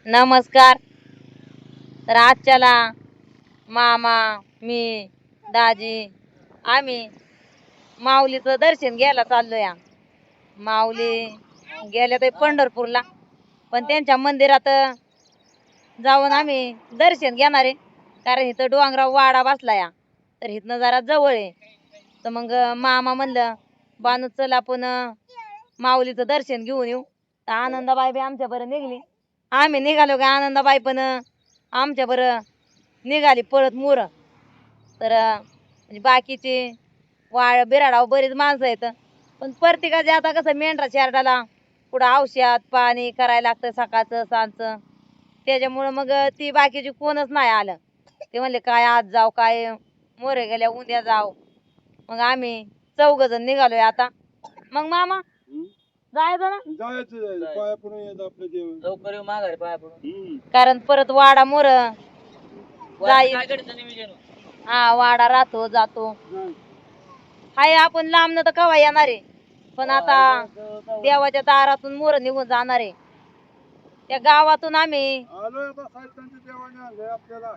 नमस्कार. तर आजच्याला मामा मी दाजी आम्ही माऊलीचं दर्शन घ्यायला चाललो या. माऊली गेल्या तर पंढरपूरला, पण त्यांच्या मंदिरात जाऊन आम्ही दर्शन घेणार आहे. कारण इथं डोंगराव वाडा बसला या, तर इथनं जरा जवळ आहे. तर मग मामा म्हणलं बानू चल आपण माऊलीचं दर्शन घेऊन येऊ. तर आनंदाबाई बी आमच्या बरं निघली. आम्ही निघालो का आनंदाबाई पण आमच्या बरं निघाली पळत मोर. तर म्हणजे बाकीचे बिराडावर बरीच माणसं आहेत, पण प्रत्येकाचे आता कसं मेंढरा शेरडाला पुढं औषध पाणी करायला लागतं सकाळचं सांजचं. त्याच्यामुळं मग ती बाकीची कोणच नाही आलं. ते म्हणले काय आज जाऊ काय मोरे गेल्या उद्या जाऊ. मग आम्ही 4 जण निघालोय आता. मग मामा जायचं ना, पाया पडून येत आपलं जेवण लवकर येऊ माघारी पाया पडून. कारण परत वाडा मोर हा वाडा राहतो जातो. हाय आपण लांबन तर कवा येणार आहे, पण आता देवाच्या दारातून मोर निघून जाणार आहे. त्या गावातून आम्ही आलोय आता साहित्यांच्या देवाने आणलंय आपल्याला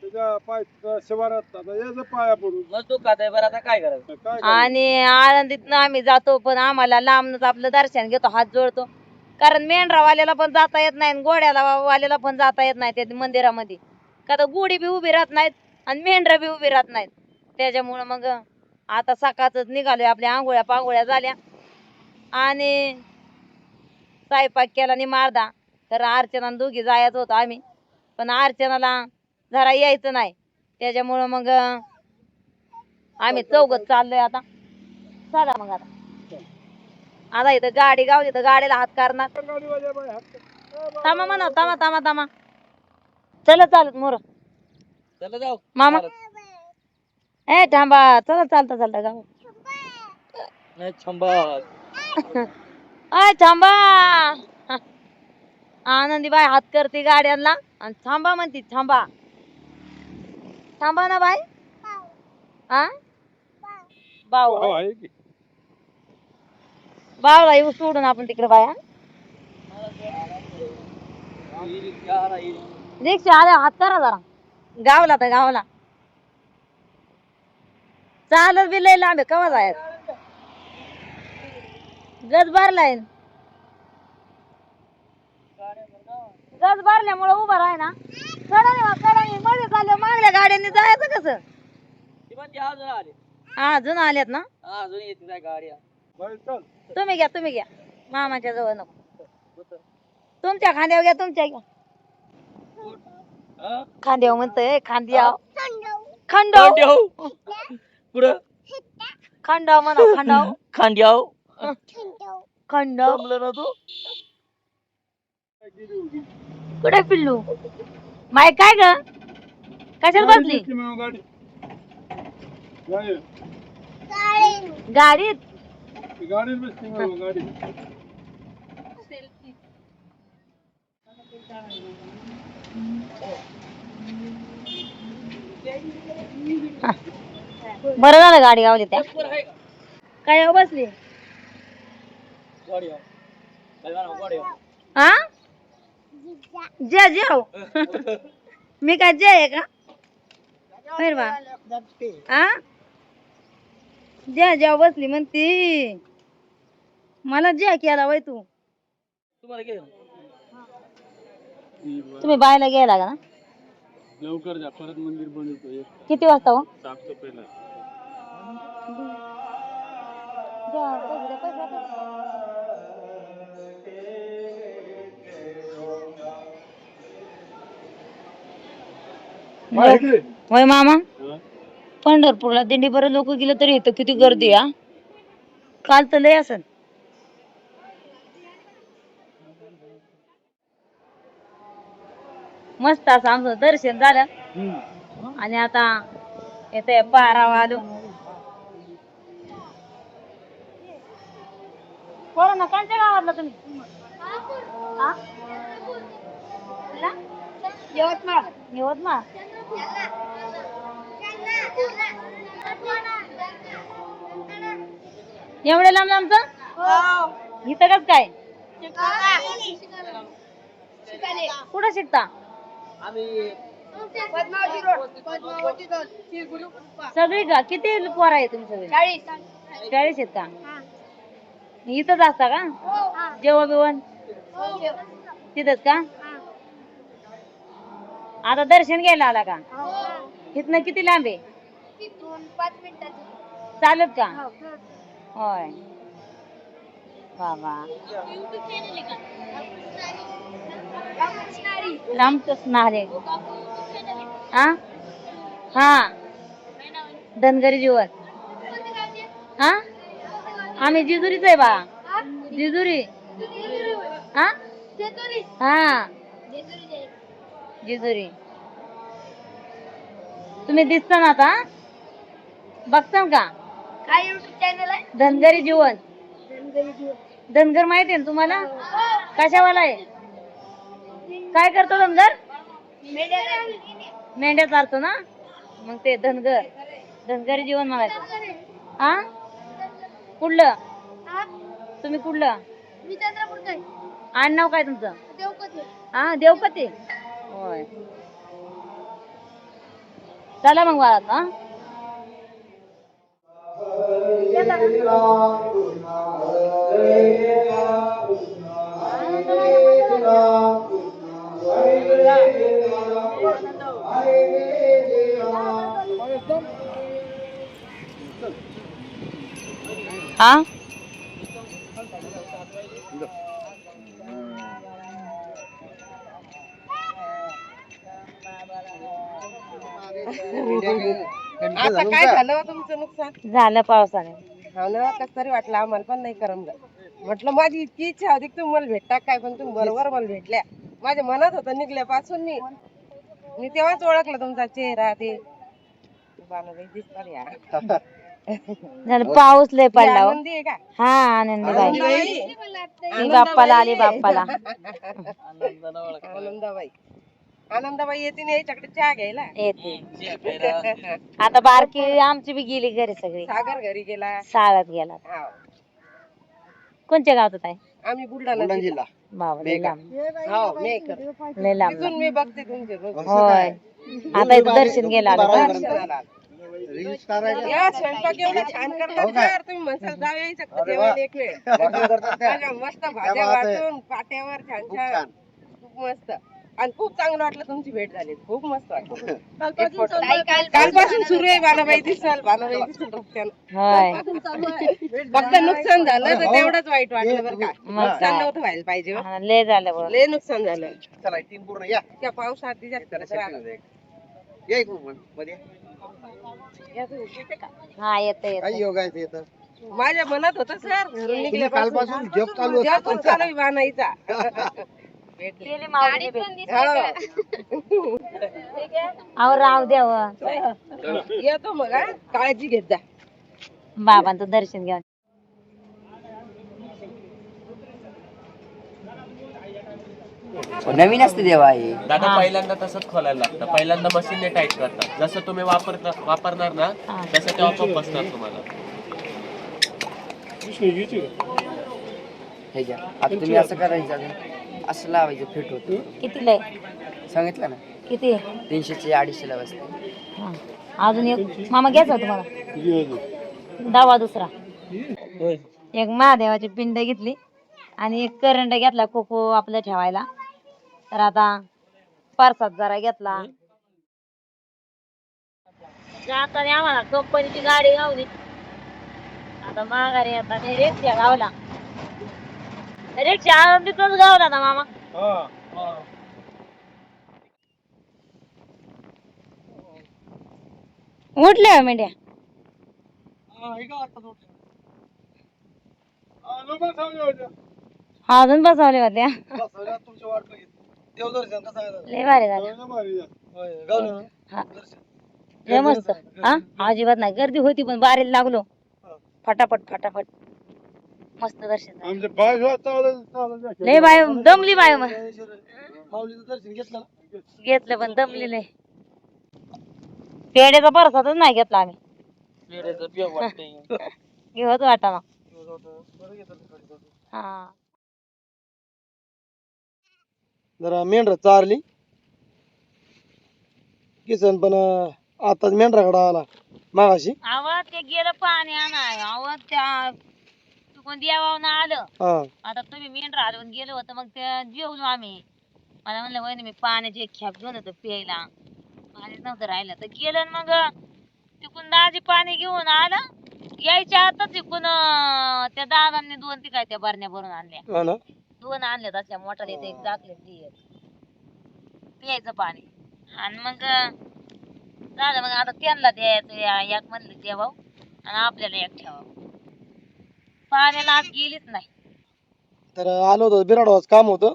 त्याच्या पाय शिवारात आता याचं पाया पडून मग तू खाताय बरं आता काय करायचं काय आणि आळंदीतनं आम्ही जातो, पण आम्हाला लांबनच आपलं दर्शन घेतो, हात जोडतो. कारण मेंढरावाल्याला पण जाता येत नाही, घोड्याला वाल्याला पण जाता येत नाही त्या मंदिरामध्ये. का तर गुढी बी उभी राहत नाहीत आणि मेंढरा बी उभी राहत नाहीत. त्याच्यामुळं मग आता सकाळच निघालोय. आपल्या आंघोळ्या पांघोळ्या झाल्या आणि स्वयंपाक केला नि मारदा. तर अर्चना दोघी जायचं होतं आम्ही, पण अर्चनाला जरा यायचं नाही. त्याच्यामुळं मग आम्ही 4 चाललोय आता. चला मग आता इथं गाडी गावली तर गाडीला हात करणार. थांबा म्हणा, थांबा थांबा थांबा. चला चालत मोर चला जाऊ मामा. ए थांबा, चला चालता चालता गाव. नाही थांबा अय थांबा. आनंदीबाई हात करते गाड्यांना आणि थांबा म्हणते. थांबा थांबा ना बाई. हा भाऊ भाऊला येऊ सोडून आपण तिकडे बाया. रिक्षा आल्या हात करा जरा. गावला तर गावला. चालत बी लय लांब कवा जायचं. गज भरलाय. गज भरल्यामुळे उभा राह ना. कडाने मध्ये चाललं मागल्या गाड्यांनी जायचं कसं. अजून आल्यात ना. अजून येत नाही गाड्या. तुम्ही घ्या मामाच्या जवळ नको. तुमच्या खांद्यावर घ्या, तुमच्या घ्या. खांद्यावर म्हणतोय खांद्याव खंडव पुढं खंडाव म्हणा. खंडाव खांद्याव खंडाव ना तू कुठे पिल्लू माय काय ग कशाला बसली गाडीत. गाडीत बसली गाडी. बरं झालं गाडी गावली. त्या काय बसली हा जे जेव. मी काय जे आहे का हा. जे जेव बसली म्हणती मला जे केला वय तू. तुम्ही बायला घ्यायला का ना. लवकर जा परत मंदिर बनवतोय. किती वाजता हो. साफसफाईला होय मामा. पंढरपूरला दिंडी बरं लोक गेलं तरी इथं किती गर्दी. हा काल तर लय असन. मस्त असं आमचं दर्शन झालं आणि आता येते पाराव आलो. बोला ना कोणत्या गावातला तुम्ही. यवतमाळ. यवतमाळ एवढे लांब आमचं इथं कस काय. कुठं शिकता? सगळी का? किती पोरं आहे तुमचं? 40 आहेत का? इथंच असता का जेवण बिवण? तिथंच का? आता दर्शन घ्यायला आला का? इथनं किती लांब आहे? 5 मिनिटात चालत का? होय बाबा. रामकृष्ण हरे. हा हा धनगरी जीवन. हा आम्ही जिजुरीच आहे बा. जिजुरी. हा हा जिजुरी. तुम्ही दिसता ना आता? बघता का? काय YouTube चॅनल आहे? धनगरी जीवन. धनगर माहिती आहे ना तुम्हाला? कशावाला आहे? काय करतो धनगर? मेंढ्या चालतो ना, मग ते धनगर. धनगरी जीवन म्हणायचं. हा कुठलं? तुम्ही कुठलं? मी चंद्रपूरचा आहे. आडनाव काय तुमचं? देवकते. हा देवपती. होय चला मग बाळा. हा हा आता काय झालं हो तुमचं नुकसान? झालं पावसाने. हो ना, कसं तरी वाटलं आम्हाला पण नाही करमलं. म्हटलं माझी इतकी इच्छा होती की तुम्ही मला भेटता काय, पण तुम्ही बरोबर मला भेटल्या. माझ्या मनात होतं निघल्यापासून मी तेव्हाच ओळखलं तुमचा चेहरा. ते बानुबाई दिसतात या. झालं पाऊस लय पडला हो. आनंदी आहे का? हा आनंदी बाई. आनंदबाई. ही बाप्पाला आली बाप्पाला. आनंदाबाई. आनंदाबाई येते ना याच्याकडे चहा घ्यायला. येते आता बारकी आमची बी गेली घरी सगळी. सागर घरी गेला. शाळेत गेला. हाव. कोणत्या गावात आहे? आम्ही बुलढाणा जिल्हा. बाबा लय लांब. हो मेकर. लय लांब. तिथून मी बघते तुमचे रोज. होय आता इथं दर्शन गेला आलं का? दर्शनाला. या स्वयंपाक एवढा छान करतात सर, तुम्ही म्हणसाल जाऊ यायचं का जेवायला एक वेळ. माझ्या मस्त भाज्या वाटून पाट्यावर छान छान खूप मस्त. आणि खूप चांगलं वाटलं तुमची भेट झाली. खूप मस्त वाटलं. कालपासून सुरू आहे बाणाबाई दिसल बाणाबाई दिसल रस्त्यानं. होय फक्त नुकसान झालं तर तेवढंच वाईट वाटलं बरं का. मग नुकसान काय? नव्हतं व्हायला पाहिजे हो. हा, लय झालं बघ. लय नुकसान झालं. त्या पावसात तिच्यात हा येत माझ्या मनात होतं सर घरून निघल्यापासून जप चालू आहे बाणाईचा. गेली मावशी बी. हो. अहो राव देव येतो मग हा. काळजी घेत जा. बाबांचं दर्शन घ्या. नवीन असते देवा हे. दादा पहिल्यांदा तसंच खोलायला लागतं. पहिल्यांदा मशीनने टाईट करतात. जसं तुम्ही वापरणार ना तसं ते आपोआप बसणार तुम्हाला. हे घ्या. आता तुम्ही असं करायचं अजून. असं लावायचं फिट होत. किती लय सांगितलं ना किती? 300 250 ला बसते. हा. अजून एक मामा घ्यायचा तुम्हाला दवा दुसरा. एक महादेवाची पिंड घेतली आणि एक करंट घेतला कोको आपलं ठेवायला. तर आता परसाद जरा घेतला. जाताना आम्हाला कंपनीची गाडी गावली. आता माघारी आता रिक्षा गावला. रिक्षा आनंदीतच गावला ना मामा. उठल्या मेंढ्या. अजून बसवले होत्या. लय भारी झालं. हा. लय मस्त. हा अजिबात नाही गर्दी होती पण बारीला लागलो फटाफट फटाफट. मस्त दर्शन झालं. लय बाय दमली बाय मग घेतलं पण दमली लय. पेढ्याचा परसादच नाही घेतला आम्ही. घेवत वाटा मग. हा जरा मेंढर चारली. किसन पण आताच मेंढराकडे आला मागाशी. आवाज ते गेलं पाणी आणाय आवाज त्या चुकून देवावनं आलं. हा आता तुम्ही मेंढर आलो गेलो होतं मग ते जेवलो आम्ही. मला म्हणलं वहिनी मी पाण्याची एक खेप घेऊन येतो प्यायला. पाणी नव्हतं राहिलं तर गेलं आणि मग तिकून दाजी पाणी घेऊन आलं. यायच्या आतच तिकून त्या दादांनी 2 ती काय त्या बरण्या भरून आणल्या. हा ना 2 आणल्या तसल्या मोटर येते एक टाकले ती प्यायचं पाणी. आणि मग झालं मग आता त्यांना द्यायचं एक म्हणलं देवाव आणि आपल्याला एक ठेवावं. पाण्याला आज गेलीच नाही. तर आलो होतो बिराडवाच काम होतं.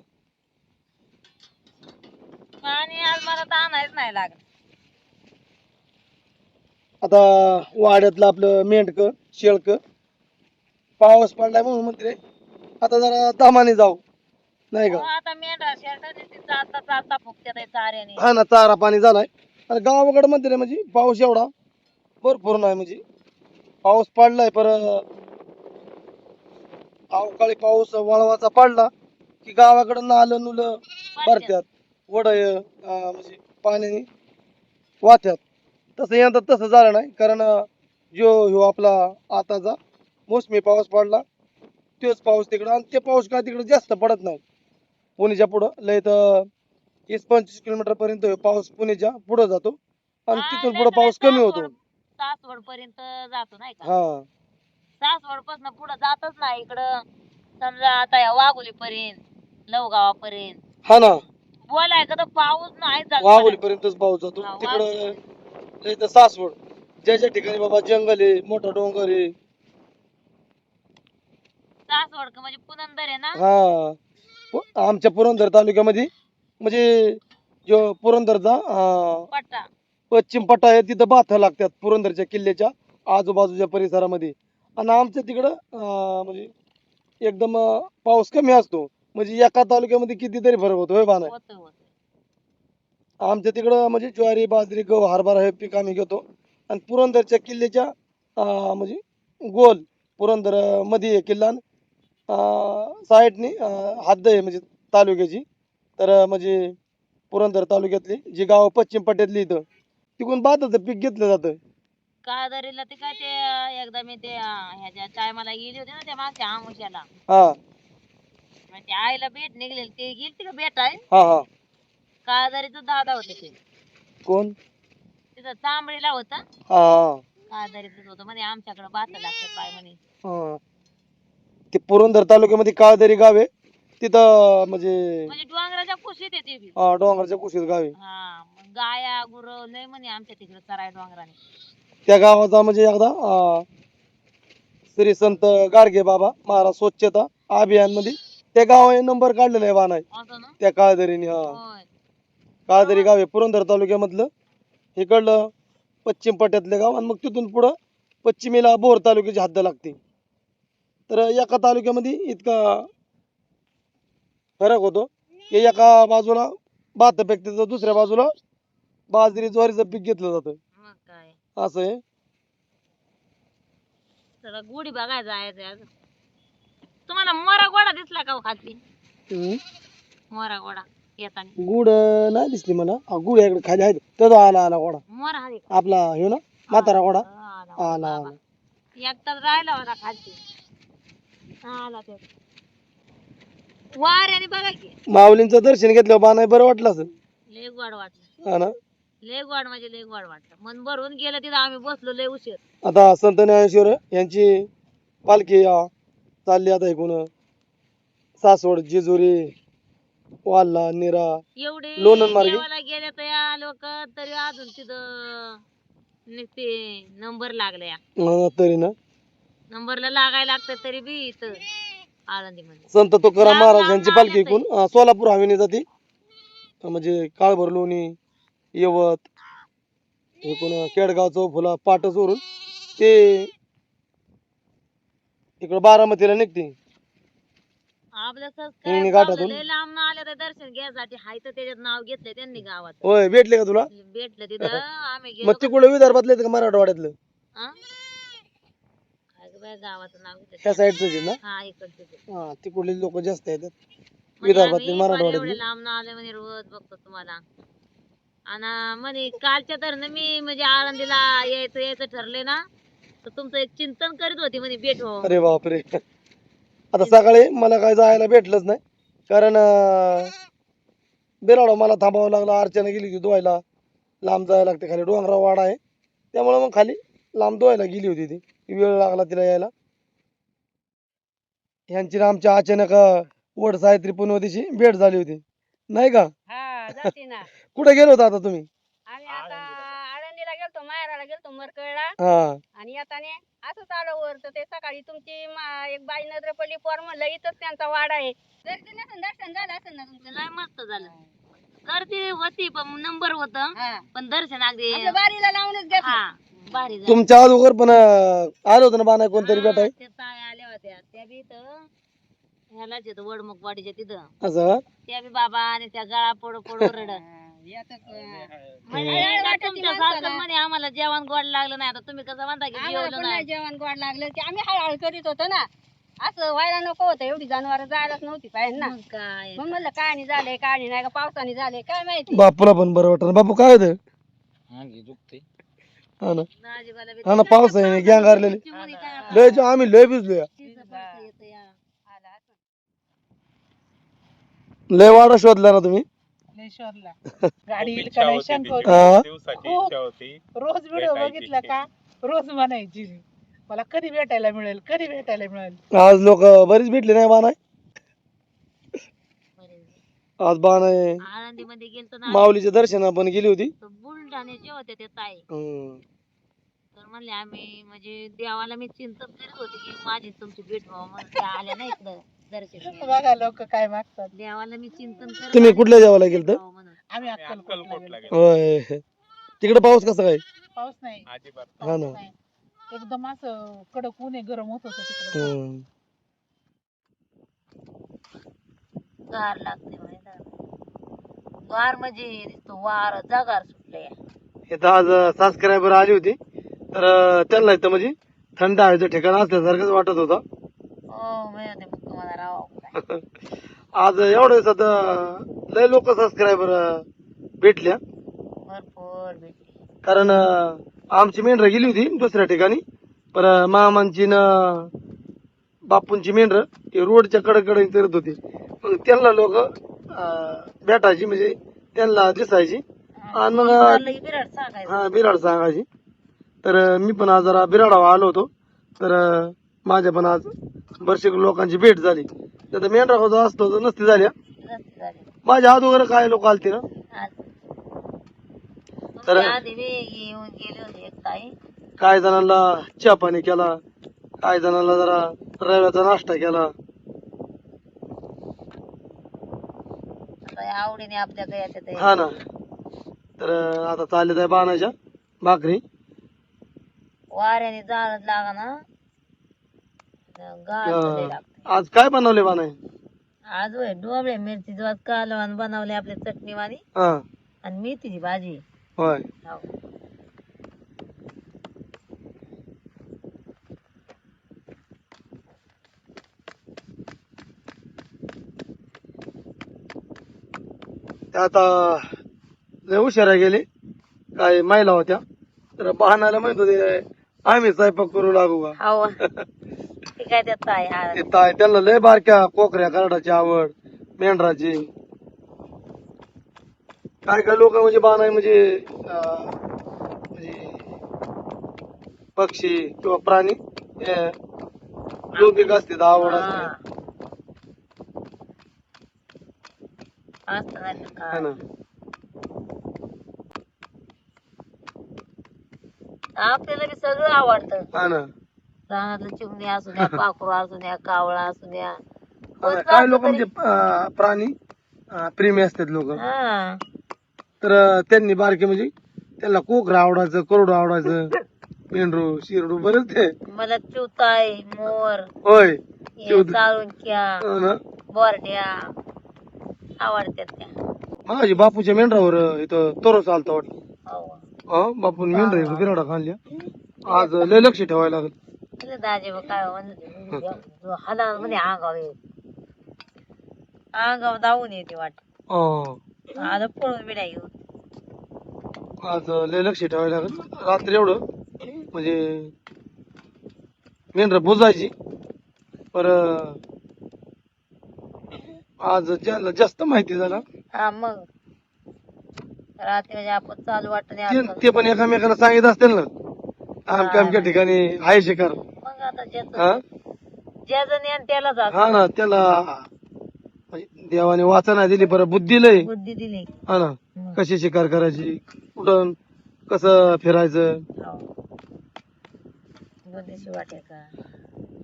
पाणी आज मला तर आणायच नाही लागलं. आता वाड्यातलं आपलं मेंढक शेळक पाऊस पडलाय म्हणून म्हणते आता जरा दमाने जाऊ नाही का. हो, आता मेंढरा शेरडा चालता चालता फुकत्यात चाऱ्याने. हा ना चारा पाणी झालाय. आणि गावाकडे म्हणते रे म्हणजे पाऊस एवढा भरपूर नाही म्हणजे पाऊस पडलाय पर अवकाळी पाऊस वळवाचा पडला की गावाकडं नालं नुलं भरत्यात वडय म्हणजे पाण्याने वाहत्यात. तसं यंदा तसं झालं नाही कारण जो ह्यो आपला आताचा मोसमी पाऊस पडला तोच पाऊस तिकडं. आणि ते पाऊस काय तिकडं जास्त पडत नाही पुण्याच्या पुढं लय तर 20-25 किलोमीटर पर्यंत ह्यो पाऊस पुण्याच्या पुढं जातो आणि तिथून पुढं पाऊस कमी होतो. सासवड पर्यंत जातो नाही का. हा सासवड पासून पुढे जातच नाही इकडं. समजा आता या वाघोली पर्यंत लवगावापर्यंत हा ना बोलायचं तर पाऊस नाही जात. वाघोली पर्यंतच पाऊस जातो. हा, तिकडं लय तर सासवड ज्या ठिकाणी बाबा जंगल आहे मोठा डोंगर आहे. सासवड म्हणजे पुनंदर आहे ना. हा आमच्या पुरंदर तालुक्यामध्ये म्हणजे जो पुरंदरचा पट्टा पश्चिम पट्टा आहे तिथं बाथा लागतात पुरंदरच्या किल्ल्याच्या आजूबाजूच्या परिसरामध्ये. आणि आमच्या तिकडं म्हणजे एकदम पाऊस कमी असतो म्हणजे एका तालुक्यामध्ये कितीतरी फरक होतो होय बाना. होत होत. आमच्या तिकडं म्हणजे ज्वारी बाजरी गहू हरभरा हे पीक आम्ही घेतो. आणि पुरंदरच्या किल्ल्याच्या म्हणजे गोल पुरंदर मध्ये आहे किल्ला साईडनी हद्द आहे म्हणजे तालुक्याची. तर म्हणजे पुरंदर तालुक्यातली जी गाव पश्चिम पट्ट्यातली इथं तिकडून भाताचं पीक घेतलं जातं. कादरीला ते काय ते एकदा मी ते ह्याच्या टायमाला गेली होती ना त्या मागच्या आमुष्याला. हा मग ते आईला भेट निघलेली ते गेलती का भेट आहे. हा हा कादरीचं दादा होते ते कोण तिथं तांबडीला होता. हा कादरीच होतं म्हणे आमच्याकडे भात लागतात काय म्हणे. हा ते पुरंदर तालुक्यामध्ये काळदरी गाव आहे तिथं म्हणजे म्हणजे डोंगराच्या कुशीत आहे ते बी. डोंगराच्या कुशीत गाव आहे. हा मग गाया गुर लय म्हणे आमच्या तिकडे चराय डोंगराने. त्या गावाचा म्हणजे एकदा श्री संत गाडगे बाबा महाराज स्वच्छता अभियान मध्ये त्या गावाने नंबर काढलेला आहे वानाय असं ना. त्या काळदरीने. हा होय. काळदरी गाव आहे पुरंदर तालुक्यामधलं इकडलं पश्चिम पट्ट्यातलं गाव. आणि मग तिथून पुढं पश्चिमेला बोर तालुक्याची हद्द लागते. तर एका तालुक्यामध्ये इतका फरक होतो की एका बाजूला भात पिकते तर दुसऱ्या बाजूला बाजरी ज्वारीचं पीक घेतलं जातं. मग काय असं आहे. सगळं गुढी बघायला जायचं आज. तुम्हाला मोरा गोडा दिसला का हो खालती. मोरा गोडा येताना गुड नाही दिसली मला. गुड इकडे खाली आहे तो आला आला घोडा मोरा आहे का. आपला हे ना म्हातारा घोडा आला आला बाबा. आला. एकटाच राहिला होता खालती. आला ते वाऱ्याने बघा की माऊलींचं दर्शन घेतलं बानाय बरं वाटलं असं. लय गोड वाटलं. हा ना. लय गोड म्हणजे लय गोड वाटलं. मन भरून गेलं तिथं आम्ही बसलो लय उशीर. आता संत ज्ञानेश्वर यांची पालखी चालली आता इकडून सासवड जेजुरी वाल्ला निरा एवढे लोणंद मार्गे. देवाला गेले तर या लोक तरी अजून तिथं नुसते नंबर लागले या. तरी ना नंबरला लागायला लागतं तरी बी इथं आळंदी मध्ये. संत तुकाराम लांब महाराज लांब यांची नाव पालखी येतंय. इकडून सोलापूर हवेली जाते म्हणजे काळभर लोणी यवत इकडून केडगाव चौफुला पाट सोडून ते इकडं बारामतीला निघते. आपलं हिंगणी सबस्क्राईब घाटातून. लय लांब न आले तर दर्शन घ्यायसाठी हाय तर त्याच्यात नाव घेतलं त्यांनी गावात. होय भेटले का तुला. भेटलं तिथं आम्ही गेलो मग का- तिकडे विदर्भातले आहेत का मराठवाड्यातलं हा? काय गं बाई गावाचं नाव घेतलं. त्या साईडच ना. हा इकडचं ते. हा तिकडले लोक जास्त येतात. विदर्भातले आम्ही फार मराठवाड्यातले एवढ्या लांब आले म्हणे रोज बघतो तुम्हाला. आणि म्हणे कालच्या तर मी म्हणजे आळंदीला यायचं ठरले ना, तर तुमचं एक चिंतन करीत होती म्हणे भेट हो. अरे बापरे. आता सकाळी मला काय जायला भेटलंच नाही कारण बिराडा मला थांबावं लागलं. अर्चना गेली होती धुवायला, लांब जायला लागते, खाली डोंगराव वाडा आहे त्यामुळे मग खाली लांब धुवायला गेली होती ती. वेळ लागला तिला यायला. ह्यांची ना आमच्या अचानक वड सावित्री पुनवतीची भेट झाली होती नाही का? हा जाते ना. कुठे गेलो होता आता तुम्ही? आम्ही आता आळंदीला गेलतो, माहेराला गेलतो मरकळला. हा आणि येताने असंच आलो वर, तर ते सकाळी तुमची एक बाई नजर पडली, पोर म्हणलं इथंच त्यांचा वाडा आहे. दर्शन झालं असेल ना तुमचं? लय मस्त झालं. गर्दी होती पण नंबर होत, हा. पण दर्शन अगदी आपलं बारीला लावूनच घेतलं. हा भारी झालं. तुमच्या अगोदर पण आलो होतं ना बानाय कोणतरी भेट आहे हा, त्या ताई आल्या होत्या त्या बी इथं ह्यालाच येतं वडमुखवाडीच्या तिथं. असं का? त्या बी बाबा आणि त्या गळा पडू पडू रडत. तुमच्या सारखं म्हणे आम्हाला जेवण गोड लागलं नाही. आता तुम्ही कसं म्हणता की आम्हाला जेवलं पण नाही? नाही जेवण गोड लागलं की आम्ही हळूहळू करीत होतो ना. असं व्हायला नको होतं, एवढी जनावर जायलाच नव्हती पाहिजे ना. मग काय मग म्हणलं काणी झाले काणी नाही का पावसाने झाले काय माहिती. बापूला पण बरं वाटत. बापू काय होतं? हा ना, नाजीबाला बी हा ना, पाऊस आहे गँग आरलेले चिमणी काय लय आम्ही लय भिजलो या. तिचं पडतं येतं या. लय वाडा शोधला ना तुम्ही? गाडी येईल का नाही शंका होती. हा? रोज व्हिडिओ बघितला का रोज म्हणायची मला कधी भेटायला मिळेल, कधी भेटायला मिळेल. आज लोक बरीच भेटली नाही बानाय. आज बानाय आळंदीमध्ये गेलतो ना माऊलीच्या दर्शना पण गेली होती. तर बुलढाण्याचे होते ते ताई. हम्म. तर म्हणले आम्ही म्हणजे देवाला मी चिंतन करीत होते की माझी तुमची भेट व्हावं, म्हणून त्या आल्या ना इकडं दर्शन घ्यायला. बघा लोक काय मागतात. देवाला मी चिंतन करत तुम्ही आले कुठल्या देवाला गेलत? भेट व्हावं म्हणून. आम्ही अक्कलकोटला गेलो. होय. तिकडे पाऊस कसा काय? पाऊस नाही, हा ना. नाही. एकदम असं कडक ऊन आहे, गरम होत होतं तिकडे. हम्म. गार लागते माहिती आहे. गार म्हणजे नुसतं वार जगार सुटले. इथं आज सबस्क्रायबर आली होती तर त्यांना इथं म्हणजे थंड हवेचं ठिकाण असल्यासारखंच वाटत होतं. हो मिळते मला राव. आज एवढ्या दिवसात लय लोक सबस्क्रायबर भेटल्या भरपूर भेटली. कारण आमची मेंढरं गेली होती दुसऱ्या ठिकाणी, पण मामांची न बापूंची मेंढरं ही रोडच्या कडे फिरत होती. मग त्यांना लोक भेटायची म्हणजे त्यांना दिसायची आणि मग लई बिराड सांगायचं. हा बिराड सांगायची. तर मी पण आज जरा बिराडावर आलो होतो तर माझ्या पण आज बरेचशे लोकांची भेट झाली. तर मेंढरा असतो तर नसती झाल्या. रस्ते झाले. माझ्या हात वगैरे काय लोक आलते ना. आज तर- तुमच्या आधी बी येऊन गेले होते एक ताई. काही जणांना चहा पाणी केला, काही जणांना जरा रव्याचा नाश्ता केला. आता आवडीने आपल्याकडे येते ते. हा ना. तर आता चालले आहे बाणाच्या भाकरी. वाऱ्याने जाळत लागा ना गार अं, लई लागते. आज काय बनवले बाणाय? आज होय डोबळे मिरची ज्वास कालवण बनवले आपले चटणीवाणी हा आणि मेथीची भाजी. होय. हो. त्या आता लय उशिरा गेले, काय महिला होत्या तर पाहण्याला म्हणत होते आम्ही स्वयंपाक करू लागू का. हो ते काय त्यात आहे हा. ते ताय त्यांना लय बारक्या कोकऱ्या करडाची आवड, मेंढराची. काय काय लोक म्हणजे बाणाय म्हणजे पक्षी किंवा प्राणी लौकिक असते आवड असते. हा. असं नाही तर है काय. ना. आपल्याला बी सगळं आवडतं. हा ना. रानातलं चिमणी असू द्या, पाखरू असू द्या, कावळा असू द्या. हा ना. काय लोक म्हणजे प्राणी प्रेमी असतात लोक. हा. तर त्यांनी बारके म्हणजे त्यांना कोकरा आवडायचं, करोड आवडायचं, मेंढरू शिरडू बरेच ते. मला चिवताई, मोर, होय. हे साळुंक्या, हो ना. बोरड्या आवडतात त्या. माझी बापूच्या मेंढरावर इथं तोरस आलता वाटलं. हो. बापून मेंढरा इकडे बिराडा खाल्ल्या. आज लय लक्ष ठेवायला लागल. दाजे काय म्हणलं हला म्हणजे अंगावे अंगावर धावून येते वाट हो. आता पळून बी नाही घेऊन आज लय लक्ष ठेवायला लागेल रात्री एवढं म्हणजे मेंढर बुजायची पर आज ज्याला जास्त माहिती झाला हा मग रात्री म्हणजे आपण चालू ते पण एकामेकाला सांगित असतील ना आमच्या आमच्या ठिकाणी आहे शिकार मग आता हा ज्याचं ज्ञान त्यालाच असतं. हा ना त्याला म्हणजे देवाने वाचना दिली बरं बुद्धी लय बुद्धी दिली हा ना कशी शिकार करायची कुठं कसं फिरायचं हो. बुद्धीची वाटे का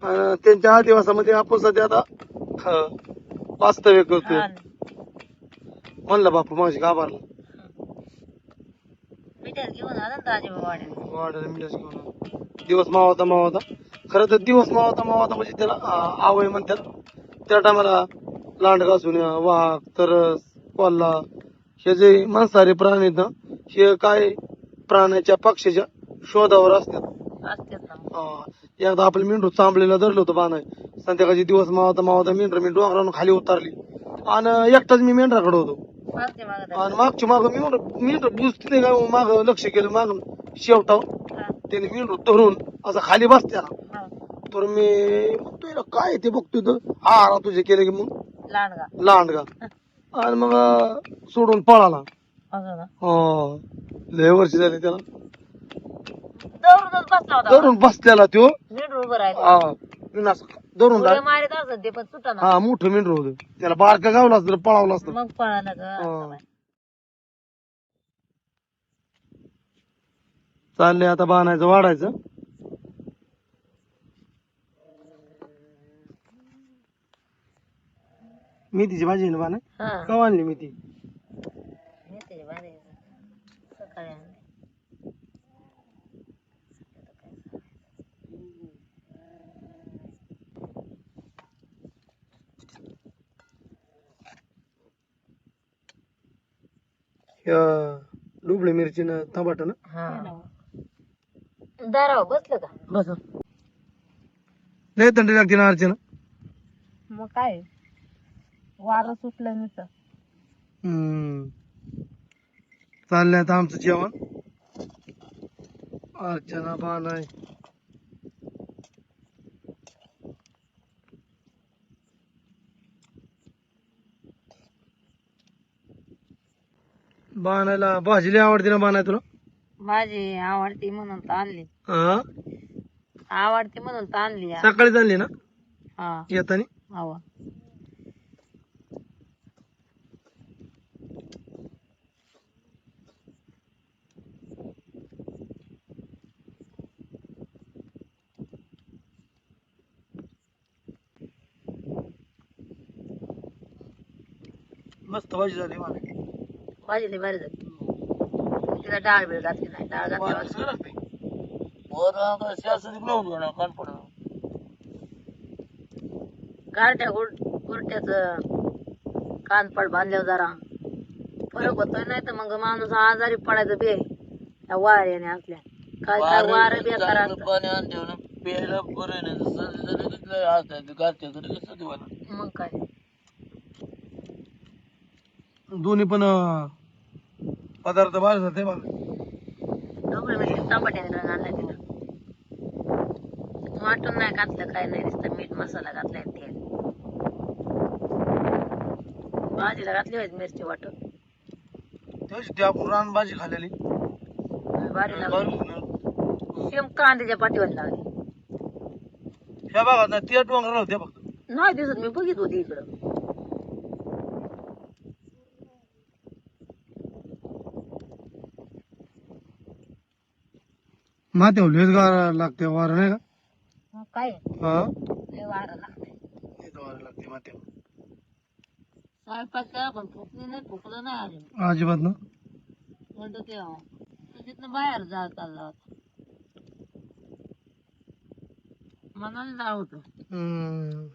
आणि त्यांच्या आदिवासामध्ये आपण सध्या आता वास्तव्य करतोय हा म्हणलं बापू माझी गाभारला मिठात घेऊन आला ना दाजी वाड्याला वाढायला मिळायचं घेऊन आलो. दिवस मावता खरं तर दिवस मावता म्हणजे त्याला आवय म्हणतात त्या टायमाला लांड घासून वाघ तरस कोल्हा हे जे मांसाहारी प्राणी आहेत ना हे काय प्राण्याच्या पक्षाच्या शोधावर असतात असतेच ना एकदा आपलं मेंढरू चांबलेला धरलं होतं बाणाय संध्याकाळची दिवस मावता मेंढर मी डोंगरावरून खाली उतरली आणि एकटाच मी मेंढराकडे होतो मागते मागत आणि मागच्या माग मेंढर बुजते का माग लक्ष केलं मागून शेवटाव त्याने मेंढरू धरून असं खाली बसत्या तर मी म्हणतोय काय ते बघतोय तर हा तुझे केले की मग लांडगा लांडगा आणि मग सोडून पळाला असं ना हो लय वर्ष झाले त्याला दौडूनच बसला होता धरून बसल्याला त्यो नीट उभं राहिलं बिन असं धरून उड्या मारीत असत ते पण सुटा ना हा मोठं मेंढर होतं त्याला बारका गावला असतं पळावलं असतं मग पळाला ग हा. चाललंय आता बाणायचं वाढायचं मेथीची भाजी आहे ना बाणा हा कवा आणली मेथी मेथीची भाजी सकाळी आणली. डुबळी मिरची ना टमाटर ना हा दारावर बसलं का बस लय थंडी लागते ना अर्चना मग काय वारं सुटलं नुसतं चाललंय आता आमचं जेवण अर्चना बाणाय बाणायला भाजी लय आवडते ना बाणाय तुला भाजी आवडती म्हणून तर आणली हा आवडती म्हणून तर आणली यार. सकाळीच आणली ना हा येतानी हवा मस्त भाजी झाली बाणाय भाजी लई भारी झाली तिला डाळ बिळ घातली नाही डाळ घातल्यावर गारट्या गुरट्याच कानपड बांधल्यावर जरा फरक होतोय नाही तर मग माणूस आजारी पडायचं बे त्या वाऱ्याने असल्या काय काय वार बेकार असतं. मग काय दोन्ही पण पदार्थ भारी जाते बघ ढोबळी मिरची टमाट्याने रंग आणला तिला वाटून नाही घातलं काय नाही नुसतं मीठ मसाला घातलाय तेल भाजीला घातली होती मिरची वाटून ते आपण रान भाजी खाल्लेली भारी लागली सेम कांद्याच्या पाठीवर लागली ह्या बघा ना ते डोंगर होते फक्त नाही दिसत मी बघित होती इकडं माते लयच गार लागते वार नाही का मग काय हा लय वारं लागतंय लयच वार लागते माते स्वयंपाक करा पण फुकली नाही फुकलं नाही अजून अजिबात ना म्हणतो ते तिथनं बाहेर जा चालला होता मनाला जाळ होतं हम्म